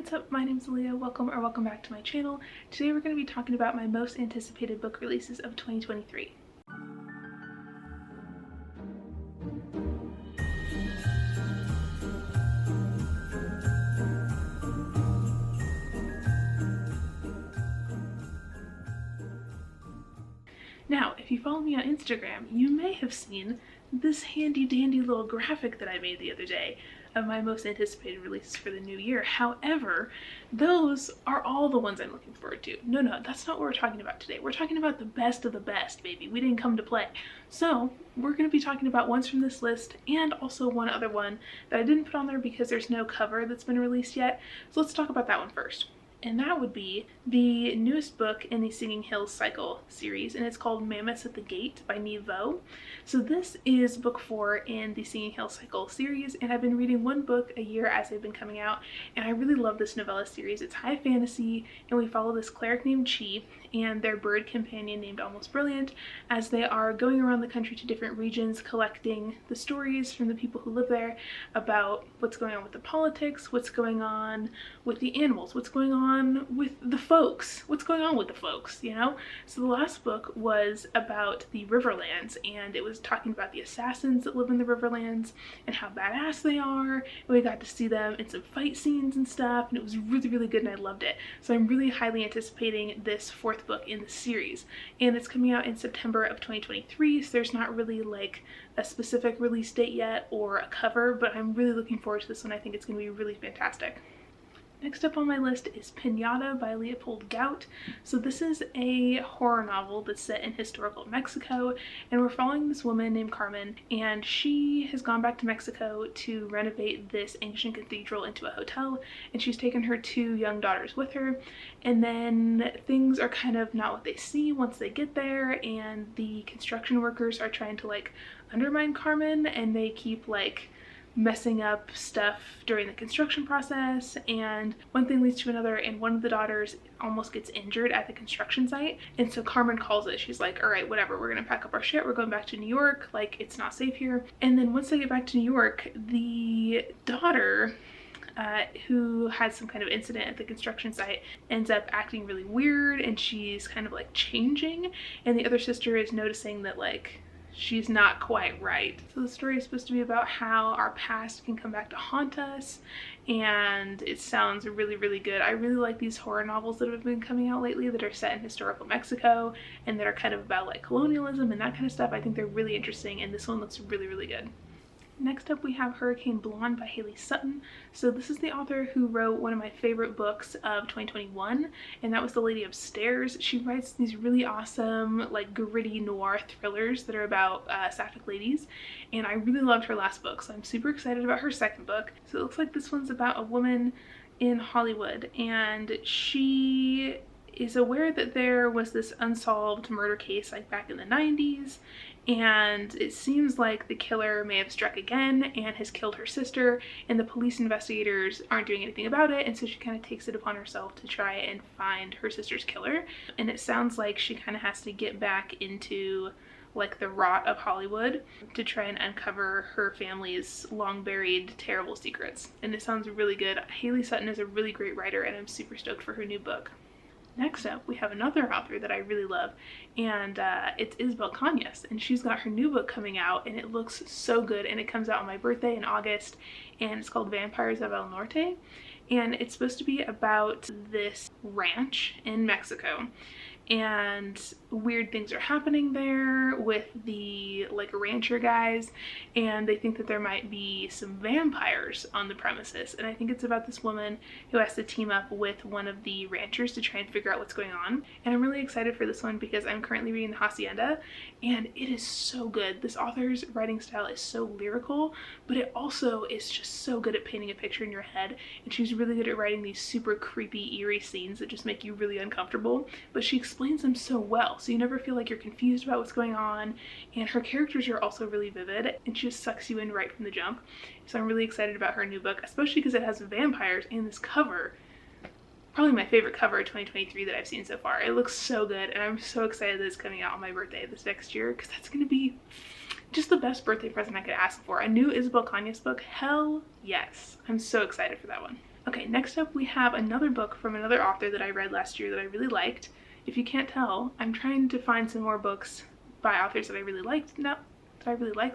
what's up? My name's Alea. Welcome back to my channel. Today we're going to be talking about my most anticipated book releases of 2023. Now, if you follow me on Instagram, you may have seen this handy dandy little graphic that I made the other day of my most anticipated releases for the new year. However, those are all the ones I'm looking forward to. No, that's not what we're talking about today. We're talking about the best of the best, baby. We didn't come to play. So we're going to be talking about ones from this list and also one other one that I didn't put on there because there's no cover that's been released yet. So let's talk about that one first. And that would be the newest book in the Singing Hills Cycle series, and it's called Mammoths at the Gate by Neve Vo. So this is book 4 in the Singing Hills Cycle series, and I've been reading one book a year as they've been coming out, and I really love this novella series. It's high fantasy, and we follow this cleric named Chi and their bird companion named Almost Brilliant as they are going around the country to different regions collecting the stories from the people who live there about what's going on with the politics, what's going on with the animals, what's going on with the folks, you know? So the last book was about the Riverlands, and it was talking about the assassins that live in the Riverlands and how badass they are, and we got to see them in some fight scenes and stuff, and it was really good and I loved it. So I'm really highly anticipating this 4th book in the series, and it's coming out in September of 2023, so there's not really like a specific release date yet or a cover, but I'm really looking forward to this one. I think it's going to be really fantastic. Next up on my list is Pinata by Leopold Gout. So this is a horror novel that's set in historical Mexico, and we're following this woman named Carmen, and she has gone back to Mexico to renovate this ancient cathedral into a hotel, and she's taken her 2 young daughters with her, and then things are kind of not what they see once they get there, and the construction workers are trying to like undermine Carmen, and they keep like messing up stuff during the construction process, and one thing leads to another, and one of the daughters almost gets injured at the construction site, and so Carmen calls it. She's like, all right, whatever, we're gonna pack up our shit, we're going back to New York, like it's not safe here. And then once they get back to New York, the daughter who had some kind of incident at the construction site ends up acting really weird, and she's kind of like changing, and the other sister is noticing that like she's not quite right. So the story is supposed to be about how our past can come back to haunt us, and it sounds really good. I really like these horror novels that have been coming out lately that are set in historical Mexico and that are kind of about like colonialism and that kind of stuff. I think they're really interesting, and this one looks really good. Next up we have Hurricane Blonde by Haley Sutton. So this is the author who wrote one of my favorite books of 2021, and that was The Lady Upstairs. She writes these really awesome like gritty noir thrillers that are about sapphic ladies, and I really loved her last book, so I'm super excited about her 2nd book. So it looks like this one's about a woman in Hollywood, and she is aware that there was this unsolved murder case like back in the 90s, and it seems like the killer may have struck again and has killed her sister, and the police investigators aren't doing anything about it, and so she kind of takes it upon herself to try and find her sister's killer. And it sounds like she kind of has to get back into like the rot of Hollywood to try and uncover her family's long buried terrible secrets, and it sounds really good. Haley Sutton is a really great writer, and I'm super stoked for her new book. Next up, we have another author that I really love, and it's Isabel Cañas, and she's got her new book coming out, and it looks so good, and it comes out on my birthday in August, and it's called Vampires of El Norte, and it's supposed to be about this ranch in Mexico, and weird things are happening there with the like rancher guys, and they think that there might be some vampires on the premises, and I think it's about this woman who has to team up with one of the ranchers to try and figure out what's going on. And I'm really excited for this one because I'm currently reading The Hacienda, and it is so good. This author's writing style is so lyrical, but it also is just so good at painting a picture in your head, and she's really good at writing these super creepy, eerie scenes that just make you really uncomfortable, but she explains them so well, so you never feel like you're confused about what's going on, and her characters are also really vivid, and she just sucks you in right from the jump. So I'm really excited about her new book, especially because it has vampires, and this cover, probably my favorite cover of 2023 that I've seen so far. It looks so good, and I'm so excited that it's coming out on my birthday this next year, because that's going to be just the best birthday present I could ask for. A new Isabel Cañas book? Hell yes. I'm so excited for that one. Okay, next up we have another book from another author that I read last year that I really liked. If you can't tell, I'm trying to find some more books by authors that I really liked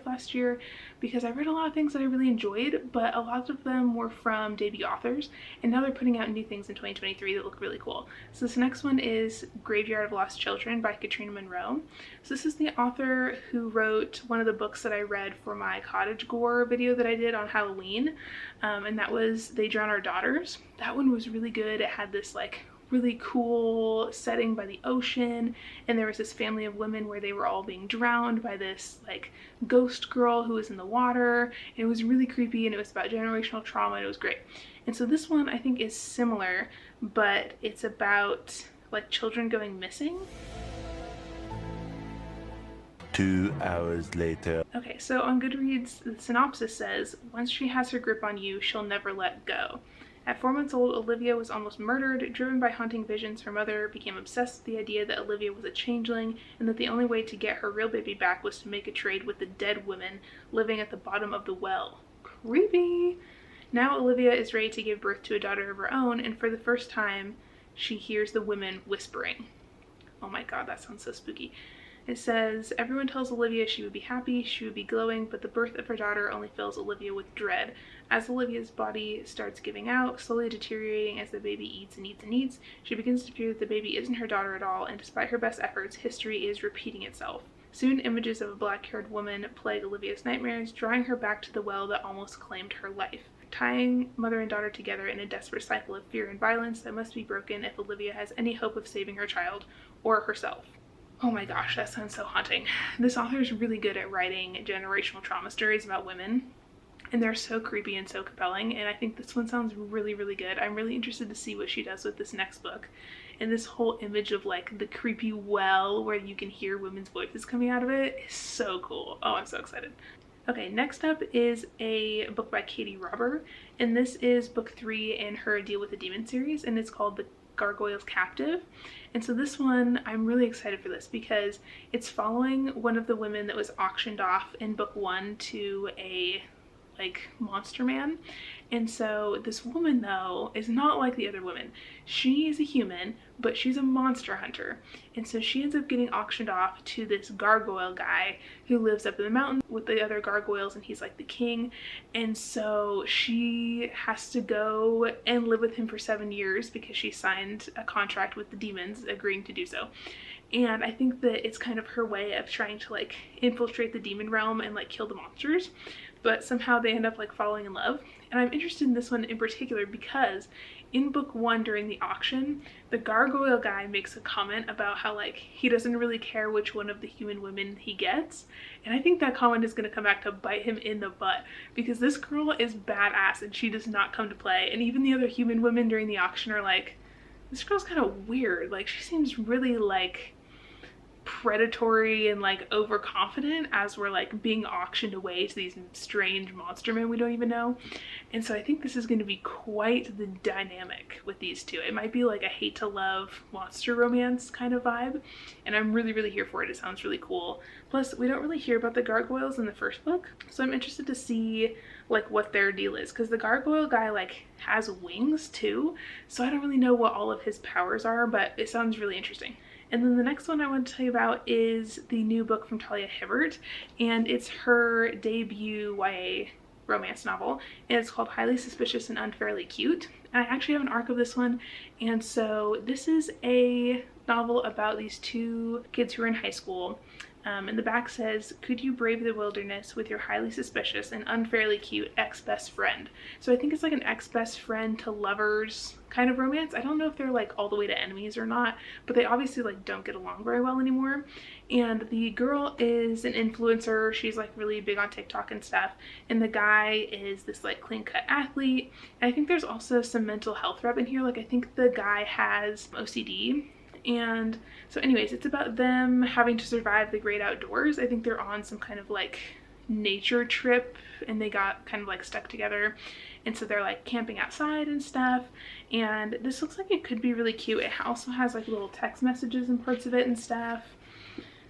last year, because I read a lot of things that I really enjoyed, but a lot of them were from debut authors, and now they're putting out new things in 2023 that look really cool. So this next one is Graveyard of Lost Children by Katrina Monroe. So this is the author who wrote one of the books that I read for my cottage gore video that I did on Halloween, and that was They Drown Our Daughters. That one was really good. It had this like really cool setting by the ocean, and there was this family of women where they were all being drowned by this like ghost girl who was in the water, and it was really creepy, and it was about generational trauma, and it was great. And so this one I think is similar, but it's about like children going missing. 2 hours later. Okay, so on Goodreads the synopsis says, once she has her grip on you, she'll never let go. At 4 months old, Olivia was almost murdered. Driven by haunting visions, her mother became obsessed with the idea that Olivia was a changeling, and that the only way to get her real baby back was to make a trade with the dead women living at the bottom of the well. Creepy! Now Olivia is ready to give birth to a daughter of her own, and for the first time, she hears the women whispering. Oh my god, that sounds so spooky. It says, everyone tells Olivia she would be happy, she would be glowing, but the birth of her daughter only fills Olivia with dread. As Olivia's body starts giving out, slowly deteriorating as the baby eats and eats and eats, she begins to fear that the baby isn't her daughter at all, and despite her best efforts, history is repeating itself. Soon images of a black-haired woman plague Olivia's nightmares, drawing her back to the well that almost claimed her life, tying mother and daughter together in a desperate cycle of fear and violence that must be broken if Olivia has any hope of saving her child or herself. Oh my gosh, that sounds so haunting. This author is really good at writing generational trauma stories about women, and they're so creepy and so compelling, and I think this one sounds really, really good. I'm really interested to see what she does with this next book. And this whole image of like the creepy well where you can hear women's voices coming out of it is so cool. Oh, I'm so excited. Okay, next up is a book by Katie Robber, and this is book 3 in her Deal with the Demon series, and it's called The Gargoyle's Captive. And so this one, I'm really excited for this because it's following one of the women that was auctioned off in book 1 to a like monster man. And so this woman though is not like the other women. She is a human, but she's a monster hunter. And so she ends up getting auctioned off to this gargoyle guy who lives up in the mountain with the other gargoyles, and he's like the king. And so she has to go and live with him for 7 years because she signed a contract with the demons agreeing to do so. And I think that it's kind of her way of trying to like infiltrate the demon realm and like kill the monsters, but somehow they end up like falling in love. And I'm interested in this one in particular because in book 1 during the auction, the gargoyle guy makes a comment about how like he doesn't really care which one of the human women he gets. And I think that comment is going to come back to bite him in the butt because this girl is badass and she does not come to play. And even the other human women during the auction are like, this girl's kind of weird. Like she seems really like predatory and like overconfident as we're like being auctioned away to these strange monster men we don't even know. And so I think this is going to be quite the dynamic with these two. It might be like a hate to love monster romance kind of vibe, and I'm really, really here for it. It sounds really cool. Plus we don't really hear about the gargoyles in the first book, so I'm interested to see like what their deal is, because the gargoyle guy like has wings too, so I don't really know what all of his powers are, but it sounds really interesting. And then the next one I want to tell you about is the new book from Talia Hibbert, and it's her debut YA romance novel, and it's called Highly Suspicious and Unfairly Cute. And I actually have an arc of this one, and so this is a novel about these two kids who are in high school. And the back says, could you brave the wilderness with your highly suspicious and unfairly cute ex-best friend? So I think it's like an ex-best friend to lovers kind of romance. I don't know if they're like all the way to enemies or not, but they obviously like don't get along very well anymore. And the girl is an influencer. She's like really big on TikTok and stuff. And the guy is this like clean-cut athlete. And I think there's also some mental health rub in here. Like I think the guy has OCD. And so anyways, it's about them having to survive the great outdoors. I think they're on some kind of like nature trip, and they got kind of like stuck together, and so they're like camping outside and stuff. And this looks like it could be really cute. It also has like little text messages and parts of it and stuff,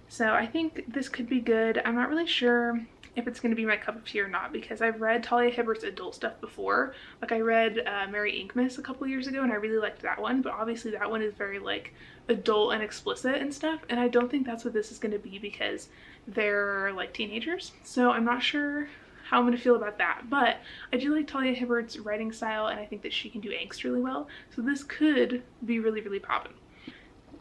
so I think this could be good. I'm not really sure if it's going to be my cup of tea or not, because I've read Talia Hibbert's adult stuff before. Like I read Mary Inkmas a couple years ago and I really liked that one, but obviously that one is very like adult and explicit and stuff, and I don't think that's what this is going to be because they're like teenagers. So I'm not sure how I'm going to feel about that, but I do like Talia Hibbert's writing style and I think that she can do angst really well, so this could be really, really poppin'.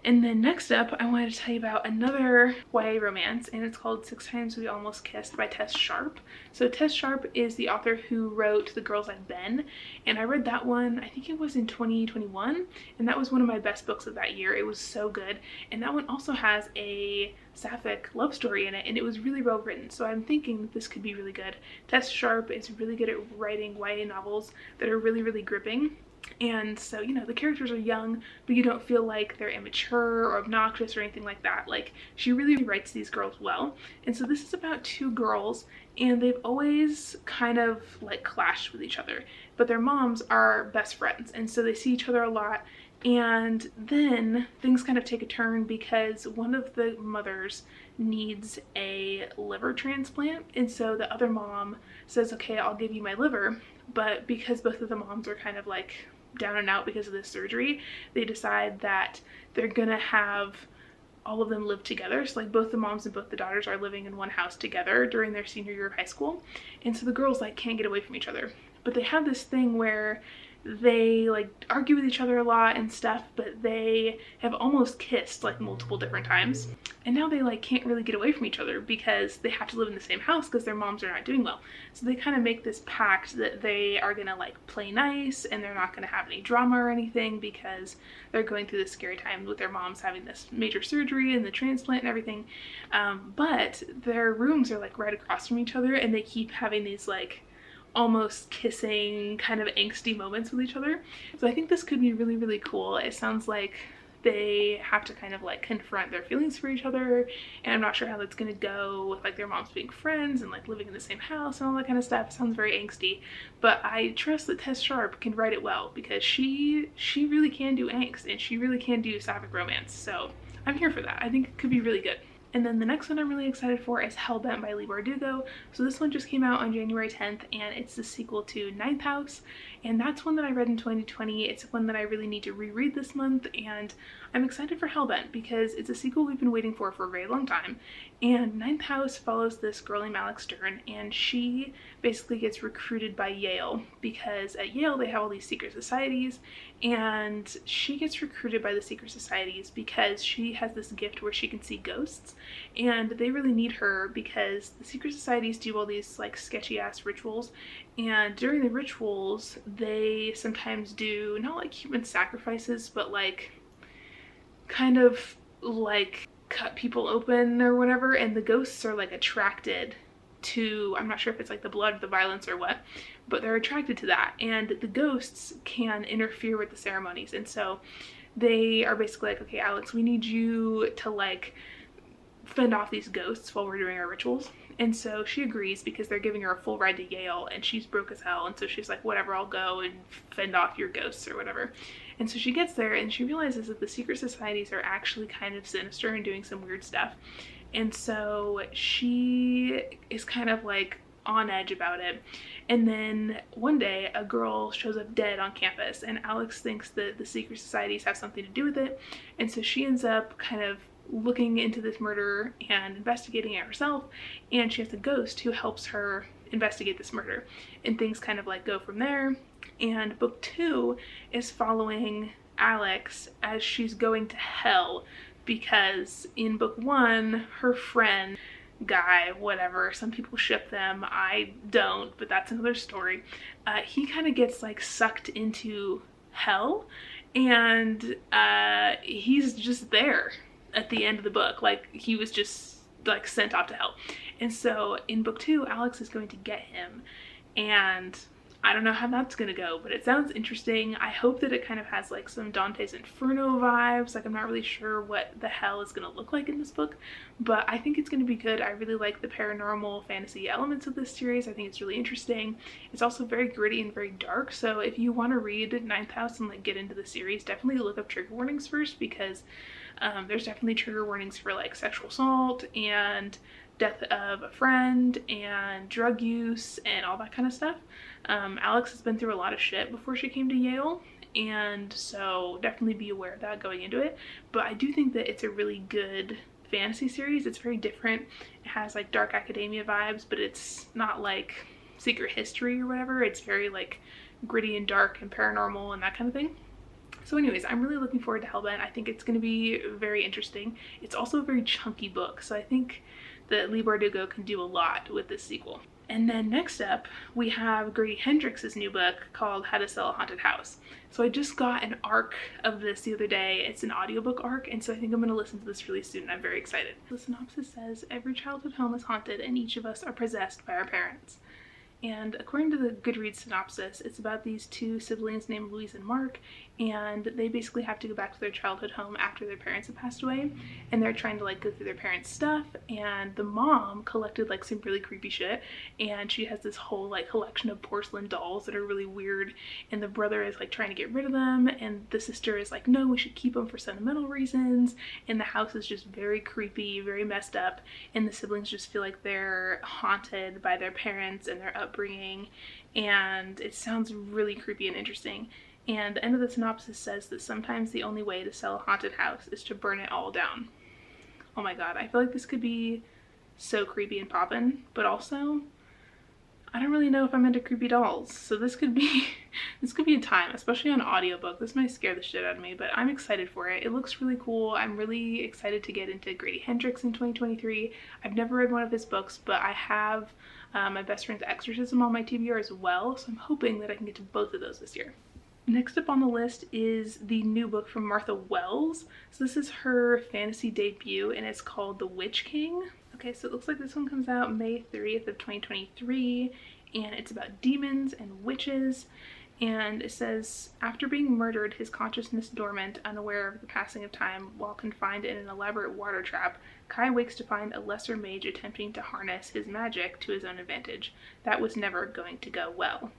And then next up, I wanted to tell you about another YA romance, and it's called 6 Times We Almost Kissed by Tess Sharp. So Tess Sharp is the author who wrote The Girls I've Been, and I read that one, I think it was in 2021, and that was one of my best books of that year. It was so good, and that one also has a sapphic love story in it, and it was really well written, so I'm thinking that this could be really good. Tess Sharp is really good at writing YA novels that are really, really gripping. And so, you know, the characters are young, but you don't feel like they're immature or obnoxious or anything like that. Like, she really writes these girls well. And so this is about 2 girls, and they've always kind of like clashed with each other, but their moms are best friends, and so they see each other a lot. And then things kind of take a turn because one of the mothers needs a liver transplant, and so the other mom says, okay, I'll give you my liver. But because both of the moms are kind of like down and out because of this surgery, they decide that they're gonna have all of them live together. So like both the moms and both the daughters are living in one house together during their senior year of high school, and so the girls like can't get away from each other. But they have this thing where they like argue with each other a lot and stuff, but they have almost kissed like multiple different times, and now they like can't really get away from each other because they have to live in the same house because their moms are not doing well. So they kind of make this pact that they are gonna like play nice and they're not gonna have any drama or anything because they're going through this scary time with their moms having this major surgery and the transplant and everything. But their rooms are like right across from each other, and they keep having these like almost kissing kind of angsty moments with each other. So I think this could be really, really cool. It sounds like they have to kind of like confront their feelings for each other, and I'm not sure how that's gonna go with like their moms being friends and like living in the same house and all that kind of stuff. It sounds very angsty, but I trust that Tess Sharp can write it well because she really can do angst and she really can do sapphic romance, so I'm here for that. I think it could be really good. And then the next one I'm really excited for is Hellbent by Leigh Bardugo. So this one just came out on January 10th, and it's the sequel to Ninth House, and that's one that I read in 2020. It's one that I really need to reread this month, and I'm excited for Hellbent because it's a sequel we've been waiting for a very long time. And Ninth House follows this girl named Alex Stern, and she basically gets recruited by Yale because at Yale they have all these secret societies, and she gets recruited by the secret societies because she has this gift where she can see ghosts, and they really need her because the secret societies do all these like sketchy ass rituals, and during the rituals they sometimes do not like human sacrifices, but like kind of like cut people open or whatever, and the ghosts are like attracted to, I'm not sure if it's like the blood, the violence, or what, but they're attracted to that, and the ghosts can interfere with the ceremonies. And so they are basically like, okay, Alex, we need you to like fend off these ghosts while we're doing our rituals. And so she agrees because they're giving her a full ride to Yale, and she's broke as hell, and so she's like, whatever, I'll go and fend off your ghosts or whatever. And so she gets there and she realizes that the secret societies are actually kind of sinister and doing some weird stuff. And so she is kind of like on edge about it. And then one day a girl shows up dead on campus, and Alex thinks that the secret societies have something to do with it. And so she ends up kind of looking into this murder and investigating it herself, and she has a ghost who helps her investigate this murder, and things kind of like go from there. And book 2 is following Alex as she's going to hell because in book 1 her friend guy, whatever, some people ship them, I don't, but that's another story, he kind of gets like sucked into hell, and he's just there at the end of the book, like he was just like sent off to hell. And so in book 2 Alex is going to get him, and I don't know how that's gonna go, but it sounds interesting. I hope that it kind of has like some Dante's Inferno vibes. Like I'm not really sure what the hell is gonna look like in this book, but I think it's gonna be good. I really like the paranormal fantasy elements of this series. I think it's really interesting. It's also very gritty and very dark, so if you want to read Ninth House and like get into the series, definitely look up trigger warnings first, because there's definitely trigger warnings for like sexual assault and death of a friend and drug use and all that kind of stuff. Alex has been through a lot of shit before she came to Yale, and so definitely be aware of that going into it. But I do think that it's a really good fantasy series. It's very different. It has like dark academia vibes, but it's not like secret history or whatever. It's very like gritty and dark and paranormal and that kind of thing. So anyways, I'm really looking forward to Hellbent. I think it's going to be very interesting. It's also a very chunky book, so I think that Leigh Bardugo can do a lot with this sequel. And then next up, we have Grady Hendrix's new book called How to Sell a Haunted House. So I just got an arc of this the other day. It's an audiobook arc, and so I think I'm going to listen to this really soon. I'm very excited. The synopsis says, every childhood home is haunted and each of us are possessed by our parents. And according to the Goodreads synopsis, it's about these two siblings named Louise and Mark, and they basically have to go back to their childhood home after their parents have passed away, and they're trying to like go through their parents' stuff, and the mom collected like some really creepy shit, and she has this whole like collection of porcelain dolls that are really weird, and the brother is like trying to get rid of them, and the sister is like, no, we should keep them for sentimental reasons, and the house is just very creepy, very messed up, and the siblings just feel like they're haunted by their parents and their upbringing, and it sounds really creepy and interesting. And the end of the synopsis says that sometimes the only way to sell a haunted house is to burn it all down. Oh my god, I feel like this could be so creepy and poppin', but also I don't really know if I'm into creepy dolls, so this could be a time, especially on audiobook. This might scare the shit out of me, but I'm excited for it. It looks really cool. I'm really excited to get into Grady Hendrix in 2023. I've never read one of his books, but I have my best friend's Exorcism on my TBR as well, so I'm hoping that I can get to both of those this year. Next up on the list is the new book from Martha Wells. So this is her fantasy debut, and it's called The Witch King. Okay, so it looks like this one comes out May 30th of 2023, and it's about demons and witches. And it says, after being murdered, his consciousness dormant, unaware of the passing of time, while confined in an elaborate water trap, Kai wakes to find a lesser mage attempting to harness his magic to his own advantage. That was never going to go well.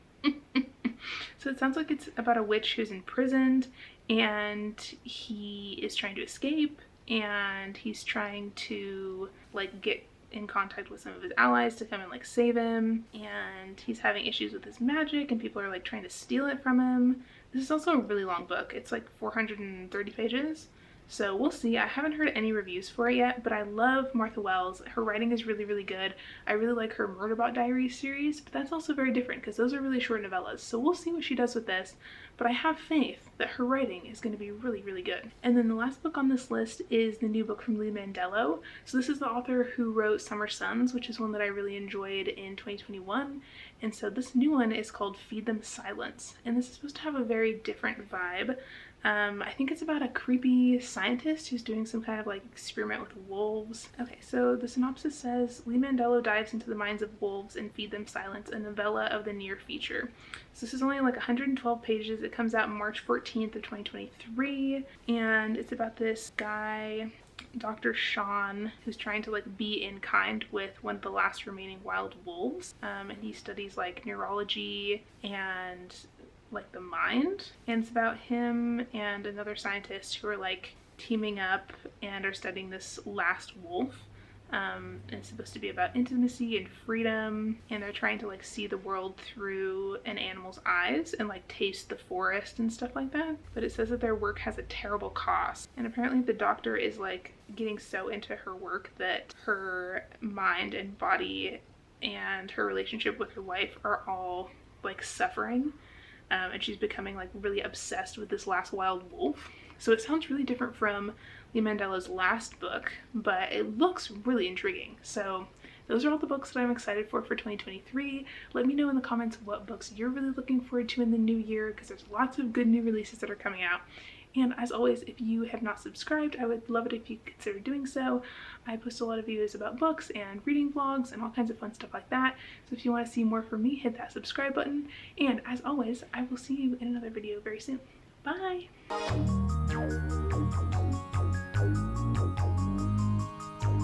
So it sounds like it's about a witch who's imprisoned, and he is trying to escape, and he's trying to like get in contact with some of his allies to come and like save him, and he's having issues with his magic and people are like trying to steal it from him. This is also a really long book. It's like 430 pages. So we'll see. I haven't heard any reviews for it yet, but I love Martha Wells. Her writing is really, really good. I really like her Murderbot Diaries series, but that's also very different because those are really short novellas. So we'll see what she does with this, but I have faith that her writing is going to be really, really good. And then the last book on this list is the new book from Lee Mandello. So this is the author who wrote Summer Suns, which is one that I really enjoyed in 2021. And so this new one is called Feed Them Silence, and this is supposed to have a very different vibe. I think it's about a creepy scientist who's doing some kind of like experiment with wolves. Okay, so the synopsis says, Lee Mandello dives into the minds of wolves and Feed Them Silence, a novella of the near future. So this is only like 112 pages. It comes out March 14th of 2023, and it's about this guy, Dr. Sean, who's trying to like be in kind with one of the last remaining wild wolves, and he studies like neurology and like the mind, and it's about him and another scientist who are like teaming up and are studying this last wolf. And it's supposed to be about intimacy and freedom, and they're trying to like see the world through an animal's eyes and like taste the forest and stuff like that. But it says that their work has a terrible cost, and apparently the doctor is like getting so into her work that her mind and body and her relationship with her wife are all like suffering. And she's becoming like really obsessed with this last wild wolf. So it sounds really different from Lee Mandello's last book, but it looks really intriguing. So those are all the books that I'm excited for 2023. Let me know in the comments what books you're really looking forward to in the new year, because there's lots of good new releases that are coming out. And as always, if you have not subscribed, I would love it if you consider doing so. I post a lot of videos about books and reading vlogs and all kinds of fun stuff like that. So if you want to see more from me, hit that subscribe button. And as always, I will see you in another video very soon. Bye!